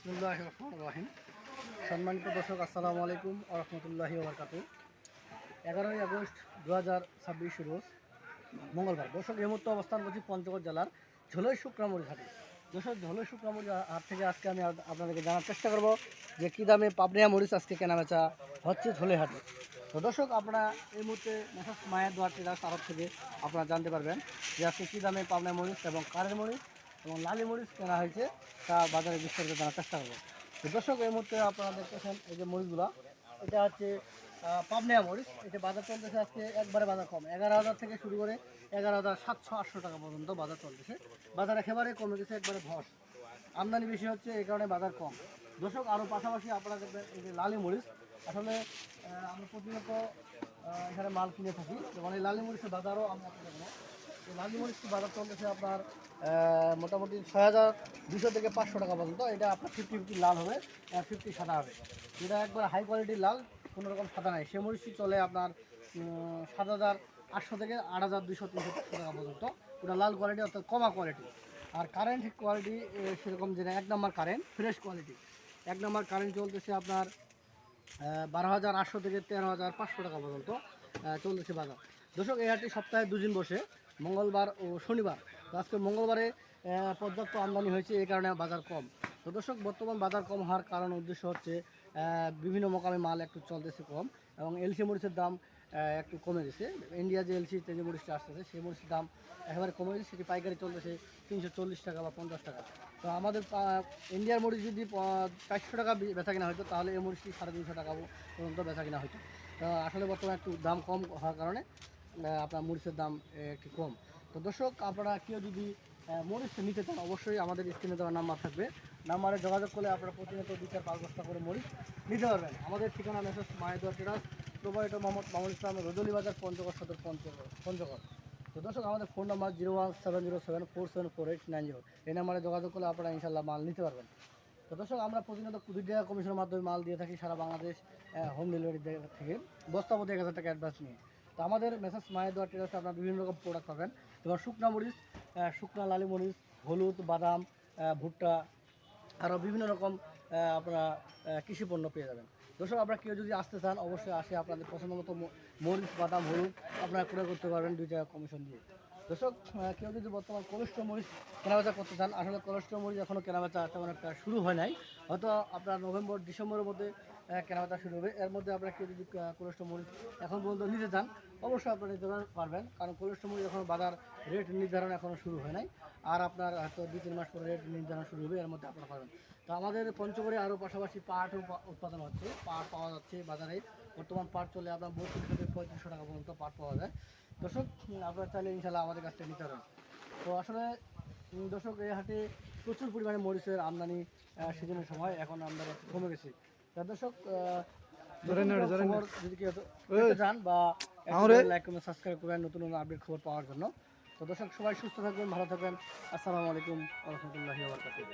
বিসমিল্লাহির রহমানির রহিম। সম্মানিত দর্শক, আসসালামু আলাইকুম ওয়া রাহমাতুল্লাহি ওয়া বারাকাতুহু। 11ই আগস্ট 2026 রোজ মঙ্গলবার। দর্শক, এই মুহূর্তে অবস্থান করছি পঞ্চগড় জেলার ঝোলই শুকনামুড়ি হাটে। দর্শক, ঝোলই শুকনামুড়ি হাট থেকে আজকে আমি আপনাদেরকে জানার চেষ্টা করব যে কী দামে পাবনিয়া মরিচ আজকে কেনাবেচা হচ্ছে ঝোলই হাটে। তো দর্শক, আপনারা এই মুহূর্তে মেসাজ মায়ের দোয়ার টেরাস আড়ত থেকে আপনারা জানতে পারবেন যে আজকে কী দামে পাবনা মরিচ এবং কারের মরিচ এবং লালি মরিচ কেনা হয়েছে তা বাজারে বিস্তারিত জানার চেষ্টা করবো। তো দর্শক, এই মুহূর্তে আপনারা দেখতেছেন এই যে মরিচগুলো, এটা হচ্ছে পাবনিয়া মরিচ। এটা বাজার চলতেছে আজকে একবারে বাজার কম, 11,000 থেকে শুরু করে 11,700-800 টাকা পর্যন্ত বাজার চলতেছে। বাজার একেবারে কমে গেছে, একবারে ধস। আমদানি বেশি হচ্ছে, এই কারণে বাজার কম। দর্শক, আরও পাশাপাশি আপনারা দেখবেন এই যে লালি মরিচ। আসলে আমরা প্রতিনিয়ত এখানে মাল কিনে থাকি, যেমন এই লালি মরিচের বাজারও আমরা দেখবো। এই লালি মরিচটি বাজার চলতেছে আপনার মোটামুটি 6,200 থেকে 500 টাকা পর্যন্ত। এটা আপনার 50-50 লাল হবে, 50 সাদা হবে। এটা একবার হাই কোয়ালিটির লাল, কোনো রকম সাদা নাই। সে মরিচটি চলে আপনার 7,800 থেকে 8,200-300 টাকা পর্যন্ত। ওটা লাল কোয়ালিটি, অর্থাৎ কমা কোয়ালিটি। আর কারেন্ট কোয়ালিটি সেরকম যে 1 নম্বর কারেন্ট ফ্রেশ কোয়ালিটি, 1 নম্বর কারেন্ট চলতেছে আপনার 12,800 থেকে 13,500 টাকা পর্যন্ত চলতেছে বাজার। দর্শক, এই হাটটি সপ্তাহে 2 দিন বসে, মঙ্গলবার ও শনিবার। তো আজকে মঙ্গলবারে পর্যাপ্ত আমদানি হয়েছে, এই কারণে বাজার কম। তো দর্শক, বর্তমান বাজার কম হওয়ার কারণ উদ্দেশ্য হচ্ছে বিভিন্ন মোকামে মাল একটু চলতেছে কম, এবং এলসি মরিচের দাম একটু কমে গেছে। ইন্ডিয়া যে এলসি যে মরিচটা আসতেছে, সেই মরিচের দাম একেবারে কমে গেছে। সেটি পাইকারি চলতেছে 340 টাকা বা 50 টাকা। তো আমাদের ইন্ডিয়ার মরিচ যদি 400 টাকা বেচা কিনা হতো, তাহলে এই মরিচটি 350 টাকা পর্যন্ত বেচা কিনা হতো। তো আসলে বর্তমানে একটু দাম কম হওয়ার কারণে আপনার মরিচের দাম একটু কম। তো দর্শক, আপনারা কেউ যদি মরিচ নিতে চান, অবশ্যই আমাদের স্ক্রিনে দেওয়া নাম্বার থাকবে। নাম্বারে যোগাযোগ করলে আপনারা প্রতিনিয়ত 2-4-5 বস্তা করে মরিচ নিতে পারবেন। আমাদের ঠিকানা মেসেজ মায়েদুয়া টেরাস, প্রোভাইডার মোহাম্মদ মামুল ইসলাম, রজলি বাজার, পঞ্চগড় সদর, পঞ্চগড়। তো দর্শক, আমাদের ফোন নাম্বার 01707474890। এই নাম্বারে যোগাযোগ করলে আপনারা ইনশাল্লাহ মাল নিতে পারবেন। তো দর্শক, আমরা প্রতিনিয়ত কুড়িয়া কমিশনের মাধ্যমে মাল দিয়ে থাকি সারা বাংলাদেশ, হোম ডেলিভারি থেকে বস্তা প্রতি 1,000 টাকা অ্যাডভান্স নিয়ে। তো আমাদের মেসেজ মায়েদুয়া টেরাসে আপনার বিভিন্ন রকম প্রোডাক্ট পাবেন, যেমন শুকনা মরিচ, শুকনা লালি মরিচ, হলুদ, বাদাম, ভুট্টা, আরও বিভিন্ন রকম আপনারা কৃষি পণ্য পেয়ে যাবেন। দর্শক, আপনারা কেউ যদি আসতে চান, অবশ্যই আসে আপনাদের পছন্দ মতো মরিচ, বাদাম, হলুদ আপনারা ক্রয় করতে পারবেন 2 টাকা কমিশন দিয়ে। দর্শক, কেউ যদি বর্তমান কোলেস্ট্রল মরিচ কেনাবেচা করতে চান, আসলে কোলেস্ট্রল মরিচ এখনও কেনাবেচা তেমন একটা শুরু হয় নাই। হয়তো আপনার নভেম্বর-ডিসেম্বরের মধ্যে কেনাবেচা শুরু হবে। এর মধ্যে আপনারা কেউ যদি কোলেস্ট্রল মরিচ এখন পর্যন্ত নিতে চান, অবশ্যই আপনারা নিতে পারবেন, কারণ কোলেস্ট্রল মরিচ এখনও বাজার রেট নির্ধারণ এখনও শুরু হয় নাই। আর আপনার হয়তো 2-3 মাস পরে রেট নির্ধারণ শুরু হবে, এর মধ্যে আপনারা পাবেন। তো আমাদের পঞ্চগড়ে আরও পাশাপাশি পাটও উৎপাদন হচ্ছে, পাট পাওয়া যাচ্ছে বাজারে। বর্তমান পাট চলে আপনার 3200 থেকে 3500 টাকা পর্যন্ত পাট পাওয়া যায়। দর্শক, আপনারা চাইলে ইনশাল্লাহ আমাদের কাছ থেকে নিতে পারেন। তো আসলে দর্শক, এই হাটে প্রচুর পরিমাণে মরিচের আমদানি সিজনের সময়, এখন আমদানি কমে গেছে। তা দর্শক, খবর যদি কেউ জান বা লাইক কমেন্ট সাবস্ক্রাইব করবেন নতুন নতুন আপডেট খবর পাওয়ার জন্য। তো দর্শক, সবাই সুস্থ থাকবেন, ভালো থাকবেন। আসসালামু আলাইকুম ওয়া রাহমাতুল্লাহি ওয়া বারাকাতুহু।